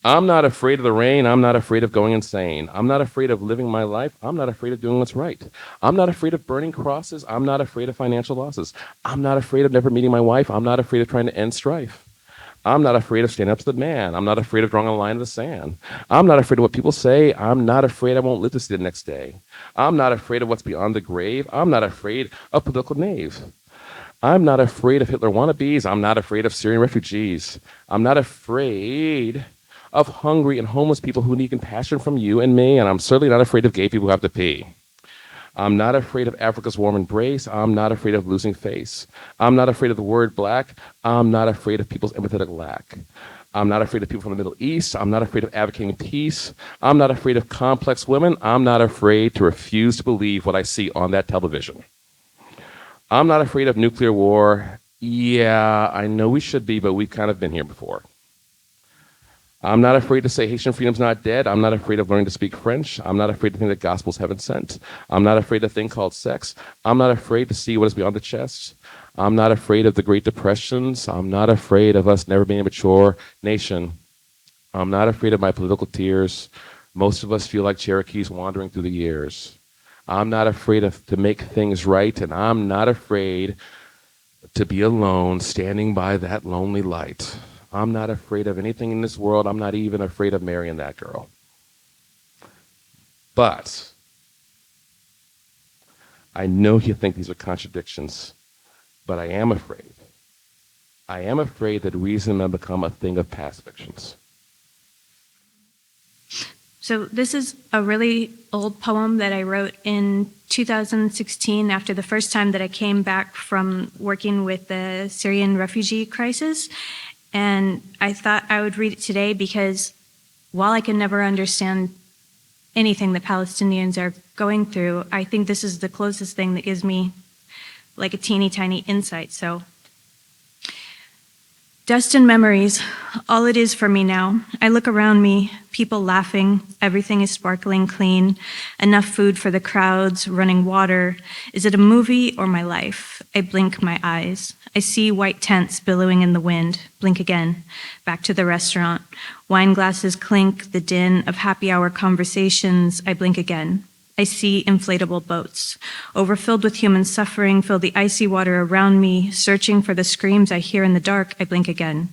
I'm not afraid of the rain. I'm not afraid of going insane. I'm not afraid of living my life. I'm not afraid of doing what's right. I'm not afraid of burning crosses. I'm not afraid of financial losses. I'm not afraid of never meeting my wife. I'm not afraid of trying to end strife. I'm not afraid of standing up to the man. I'm not afraid of drawing a line in the sand. I'm not afraid of what people say. I'm not afraid I won't live to see the next day. I'm not afraid of what's beyond the grave. I'm not afraid of political knaves. I'm not afraid of Hitler wannabes. I'm not afraid of Syrian refugees. I'm not afraid of hungry and homeless people who need compassion from you and me, and I'm certainly not afraid of gay people who have to pee. I'm not afraid of Africa's warm embrace. I'm not afraid of losing face. I'm not afraid of the word black. I'm not afraid of people's empathetic lack. I'm not afraid of people from the Middle East. I'm not afraid of advocating peace. I'm not afraid of complex women. I'm not afraid to refuse to believe what I see on that television. I'm not afraid of nuclear war. Yeah, I know we should be, but we've kind of been here before. I'm not afraid to say Haitian freedom's not dead. I'm not afraid of learning to speak French. I'm not afraid to think that gospel's heaven sent. I'm not afraid of a thing called sex. I'm not afraid to see what is beyond the chest. I'm not afraid of the Great Depressions. I'm not afraid of us never being a mature nation. I'm not afraid of my political tears. Most of us feel like Cherokees wandering through the years. I'm not afraid to make things right, and I'm not afraid to be alone standing by that lonely light. I'm not afraid of anything in this world. I'm not even afraid of marrying that girl. But I know you think these are contradictions, but I am afraid. I am afraid that reason may become a thing of past fictions. So this is a really old poem that I wrote in 2016 after the first time that I came back from working with the Syrian refugee crisis. And I thought I would read it today because while I can never understand anything that Palestinians are going through, I think this is the closest thing that gives me like a teeny tiny insight. So, dust and memories, all it is for me now. I look around me, people laughing, everything is sparkling clean, enough food for the crowds, running water. Is it a movie or my life? I blink my eyes. I see white tents billowing in the wind, blink again, back to the restaurant. Wine glasses clink, the din of happy hour conversations, I blink again. I see inflatable boats, overfilled with human suffering, fill the icy water around me, searching for the screams I hear in the dark, I blink again.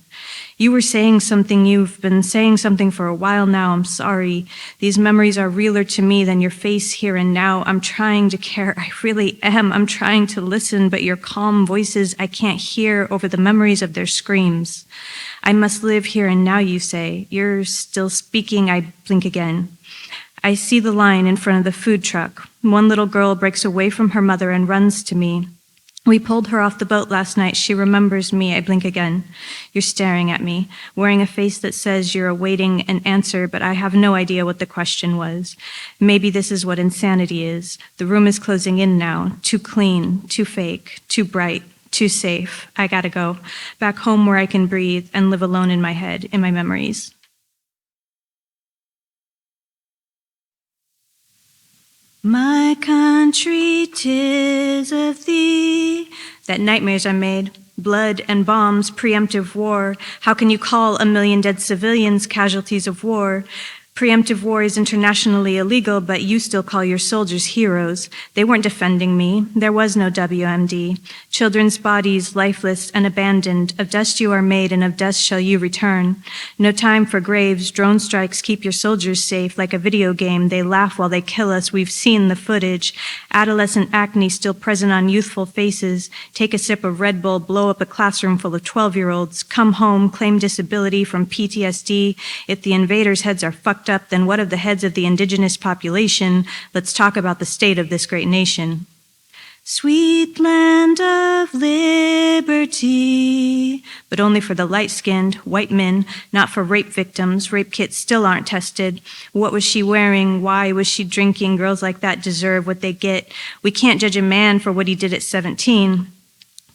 You were saying something, you've been saying something for a while now, I'm sorry. These memories are realer to me than your face here and now. I'm trying to care, I really am. I'm trying to listen, but your calm voices I can't hear over the memories of their screams. I must live here and now, you say. You're still speaking, I blink again. I see the line in front of the food truck. One little girl breaks away from her mother and runs to me. We pulled her off the boat last night. She remembers me. I blink again. You're staring at me, wearing a face that says you're awaiting an answer, but I have no idea what the question was. Maybe this is what insanity is. The room is closing in now. Too clean, too fake, too bright, too safe. I gotta go. Back home where I can breathe and live alone in my head, in my memories. My country, 'tis of thee, that nightmares are made, blood and bombs, preemptive war. How can you call 1 million dead civilians casualties of war? Preemptive war is internationally illegal, but you still call your soldiers heroes. They weren't defending me. There was no WMD. Children's bodies, lifeless and abandoned. Of dust you are made, and of dust shall you return. No time for graves. Drone strikes keep your soldiers safe. Like a video game, they laugh while they kill us. We've seen the footage. Adolescent acne still present on youthful faces. Take a sip of Red Bull, blow up a classroom full of 12-year-olds. Come home, claim disability from PTSD. If the invaders' heads are fucked up, then what of the heads of the indigenous population? Let's talk about the state of this great nation. Sweet land of liberty, but only for the light-skinned white men, not for rape victims. Rape kits still aren't tested. What was she wearing? Why was she drinking? Girls like that deserve what they get. We can't judge a man for what he did at 17.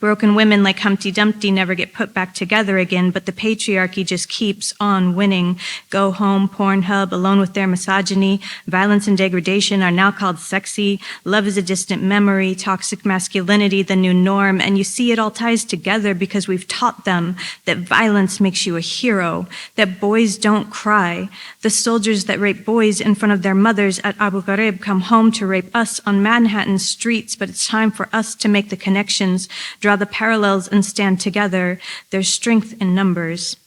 Broken women like Humpty Dumpty never get put back together again, but the patriarchy just keeps on winning. Go home, Pornhub, alone with their misogyny. Violence and degradation are now called sexy. Love is a distant memory, toxic masculinity, the new norm. And you see it all ties together because we've taught them that violence makes you a hero, that boys don't cry. The soldiers that rape boys in front of their mothers at Abu Ghraib come home to rape us on Manhattan streets, but it's time for us to make the connections, draw the parallels, and stand together. There's strength in numbers.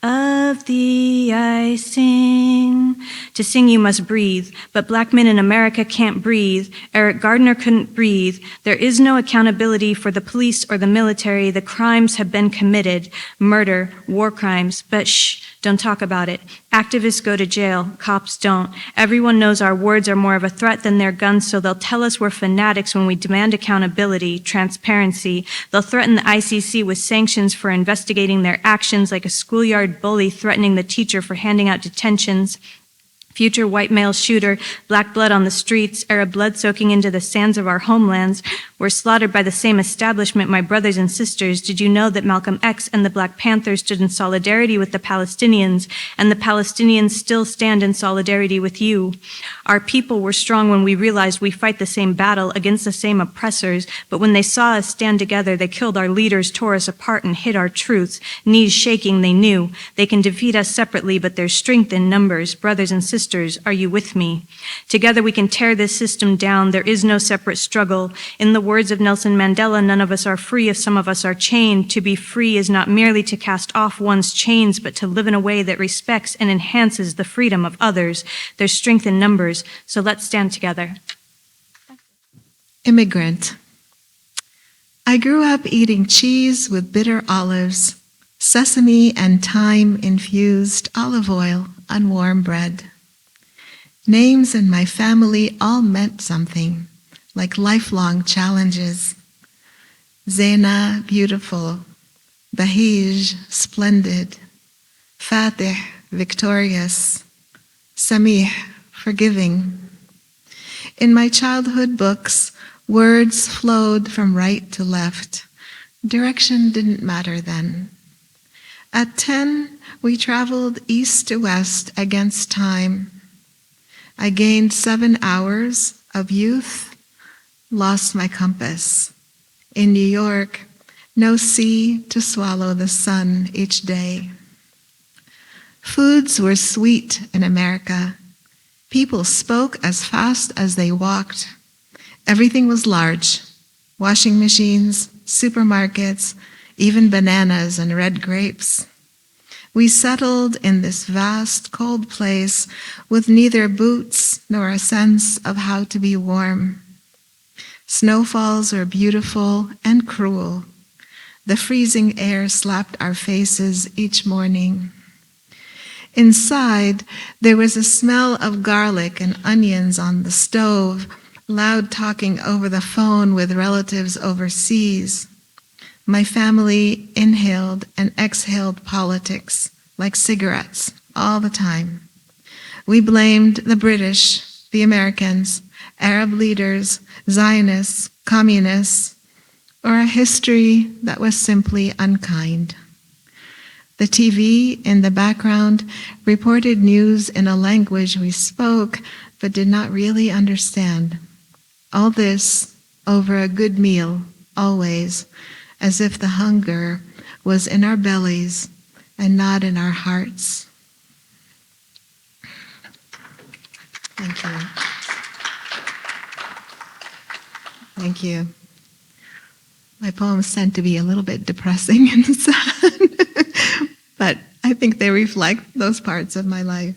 Of thee I sing. To sing you must breathe, but black men in America can't breathe. Eric Gardner couldn't breathe. There is no accountability for the police or the military. The crimes have been committed. Murder, war crimes, but shh, don't talk about it. Activists go to jail, cops don't. Everyone knows our words are more of a threat than their guns, so they'll tell us we're fanatics when we demand accountability, transparency. They'll threaten the ICC with sanctions for investigating their actions, like a schoolyard bully threatening the teacher for handing out detentions. Future white male shooter, black blood on the streets, Arab blood soaking into the sands of our homelands. We're slaughtered by the same establishment, my brothers and sisters. Did you know that Malcolm X and the Black Panthers stood in solidarity with the Palestinians, and the Palestinians still stand in solidarity with you? Our people were strong when we realized we fight the same battle against the same oppressors, but when they saw us stand together, they killed our leaders, tore us apart, and hid our truths. Knees shaking, they knew. They can defeat us separately, but there's strength in numbers. Brothers and sisters, are you with me? Together we can tear this system down. There is no separate struggle. In the words of Nelson Mandela, none of us are free if some of us are chained. To be free is not merely to cast off one's chains, but to live in a way that respects and enhances the freedom of others. There's strength in numbers, so let's stand together. Immigrant. I grew up eating cheese with bitter olives, sesame and thyme-infused olive oil on warm bread. Names in my family all meant something, like lifelong challenges. Zeina, beautiful. Bahij, splendid. Fatih, victorious. Samih, forgiving. In my childhood books, words flowed from right to left. Direction didn't matter then. At 10, we traveled east to west against time. I gained 7 hours of youth, lost my compass. In New York, no sea to swallow the sun each day. Foods were sweet in America. People spoke as fast as they walked. Everything was large. Washing machines, supermarkets, even bananas and red grapes. We settled in this vast, cold place with neither boots nor a sense of how to be warm. Snowfalls were beautiful and cruel. The freezing air slapped our faces each morning. Inside, there was a smell of garlic and onions on the stove, loud talking over the phone with relatives overseas. My family inhaled and exhaled politics like cigarettes all the time. We blamed the British, the Americans, Arab leaders, Zionists, communists, or a history that was simply unkind. The TV in the background reported news in a language we spoke but did not really understand. All this over a good meal, always, as if the hunger was in our bellies and not in our hearts. Thank you. Thank you. My poems tend to be a little bit depressing and sad, but I think they reflect those parts of my life.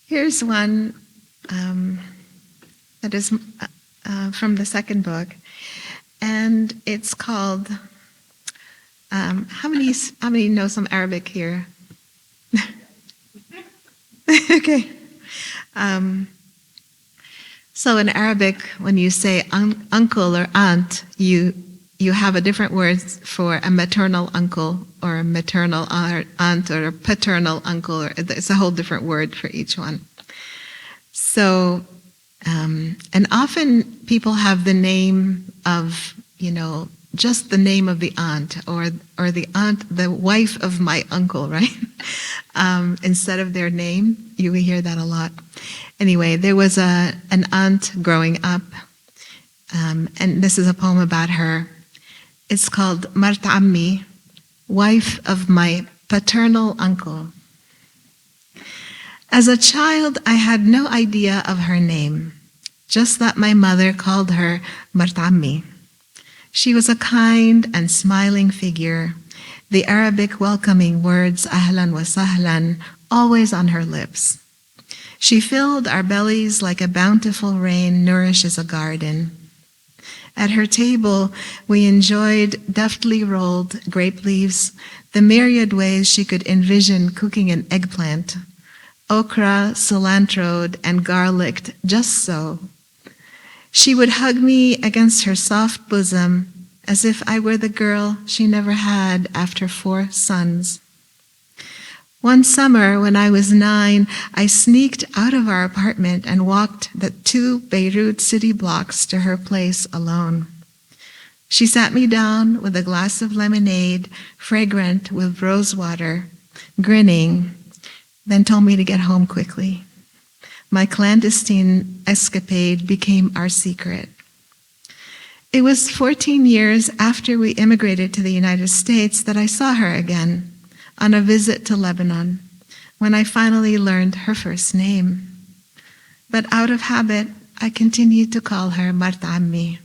Here's one that is from the second book, and it's called, how many know some Arabic here? Okay. So in Arabic, when you say uncle or aunt, you have a different word for a maternal uncle or a maternal aunt or a paternal uncle. It's a whole different word for each one. So And often people have the name of, just the name of the aunt or the aunt, the wife of my uncle, right? Instead of their name. You will hear that a lot. Anyway, there was an aunt growing up, and this is a poem about her. It's called Mart Ammi, wife of my paternal uncle. As a child, I had no idea of her name, just that my mother called her Mart Ammi. She was a kind and smiling figure, the Arabic welcoming words ahlan wa sahlan always on her lips. She filled our bellies like a bountiful rain nourishes a garden. At her table, we enjoyed deftly rolled grape leaves, the myriad ways she could envision cooking an eggplant, okra, cilantroed, and garlicked just so. She would hug me against her soft bosom as if I were the girl she never had after 4 sons. One summer when I was 9, I sneaked out of our apartment and walked the 2 Beirut city blocks to her place alone. She sat me down with a glass of lemonade, fragrant with rose water, grinning, then told me to get home quickly. My clandestine escapade became our secret. It was 14 years after we immigrated to the United States that I saw her again on a visit to Lebanon, when I finally learned her first name. But out of habit, I continued to call her Mart Ammi,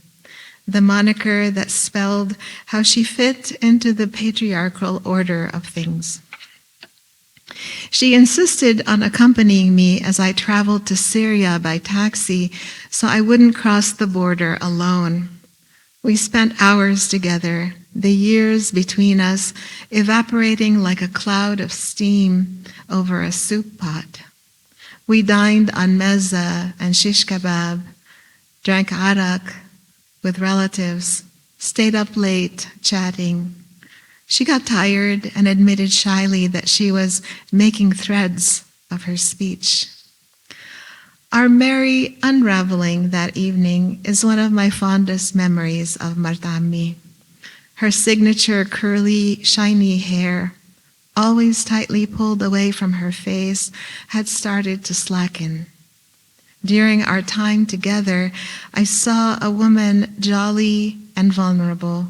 the moniker that spelled how she fit into the patriarchal order of things. She insisted on accompanying me as I traveled to Syria by taxi so I wouldn't cross the border alone. We spent hours together, the years between us evaporating like a cloud of steam over a soup pot. We dined on mezza and shish kebab, drank arak with relatives, stayed up late chatting. She got tired and admitted shyly that she was making threads of her speech. Our merry unraveling that evening is one of my fondest memories of Mart Ammi. Her signature curly, shiny hair, always tightly pulled away from her face, had started to slacken. During our time together, I saw a woman jolly and vulnerable,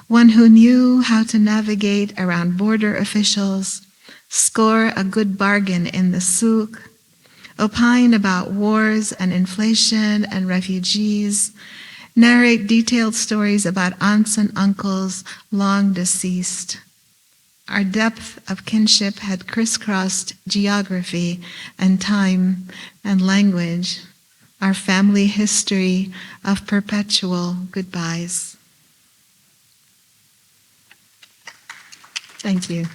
one who knew how to navigate around border officials, score a good bargain in the souk, opine about wars and inflation and refugees, narrate detailed stories about aunts and uncles long deceased. Our depth of kinship had crisscrossed geography and time and language, our family history of perpetual goodbyes. Thank you.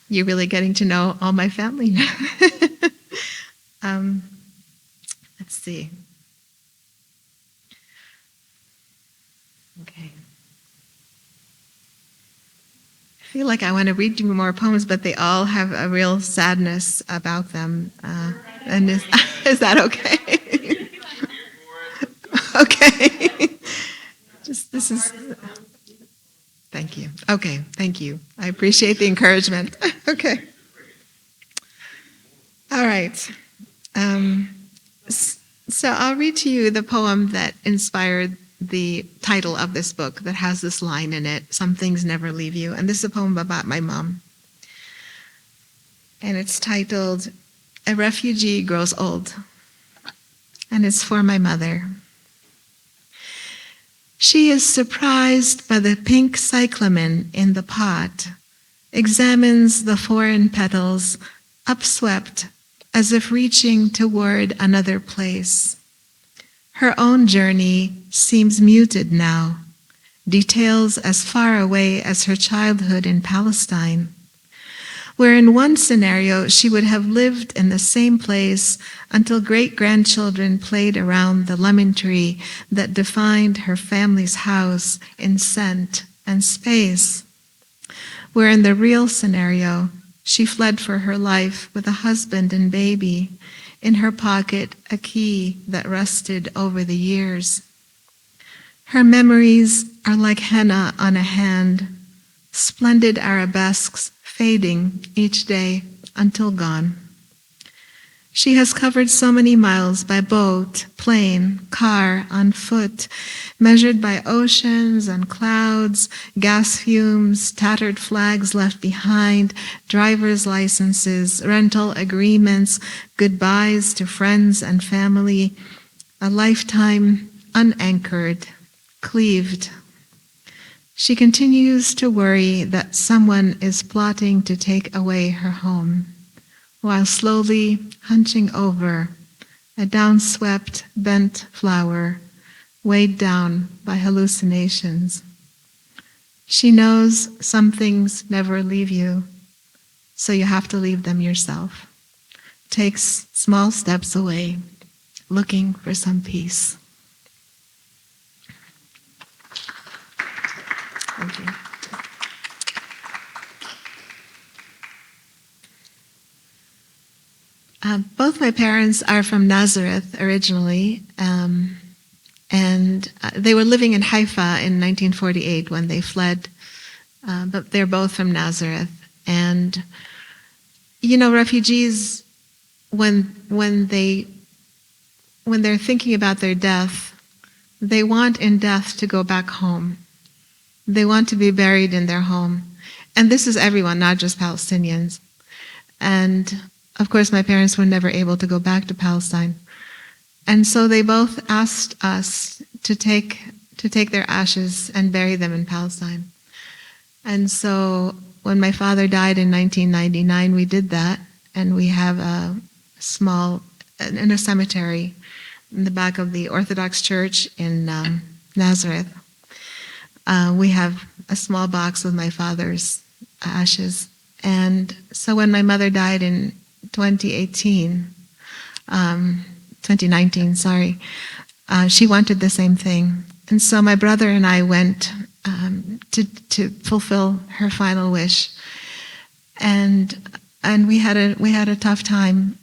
You're really getting to know all my family now. Let's see. Okay. I feel like I want to read you more poems, but they all have a real sadness about them. And is that okay? Okay. This is. Thank you. Okay, thank you. I appreciate the encouragement. Okay. All right. So I'll read to you the poem that inspired the title of this book that has this line in it, "Some things never leave you." And this is a poem about my mom. And it's titled, "A Refugee Grows Old." And it's for my mother. She is surprised by the pink cyclamen in the pot, examines the foreign petals, upswept as if reaching toward another place. Her own journey seems muted now, details as far away as her childhood in Palestine, where in one scenario she would have lived in the same place until great-grandchildren played around the lemon tree that defined her family's house in scent and space, where in the real scenario she fled for her life with a husband and baby in her pocket a key that rusted over the years. Her memories are like henna on a hand, splendid arabesques fading each day until gone. She has covered so many miles by boat, plane, car, on foot, measured by oceans and clouds, gas fumes, tattered flags left behind, driver's licenses, rental agreements, goodbyes to friends and family, a lifetime unanchored, cleaved. She continues to worry that someone is plotting to take away her home, while slowly hunching over a downswept, bent flower, weighed down by hallucinations. She knows some things never leave you, so you have to leave them yourself. Takes small steps away, looking for some peace. Thank you. Both my parents are from Nazareth originally, and they were living in Haifa in 1948 when they fled, but they're both from Nazareth. And, you know, refugees, when they're thinking about their death, they want in death to go back home. They want to be buried in their home. And this is everyone, not just Palestinians. And of course, my parents were never able to go back to Palestine. And so they both asked us to take their ashes and bury them in Palestine. And so when my father died in 1999, we did that. And we have in a cemetery in the back of the Orthodox Church in Nazareth. We have a small box with my father's ashes. And so when my mother died in 2019, she wanted the same thing. And so my brother and I went to fulfill her final wish. And we had a tough time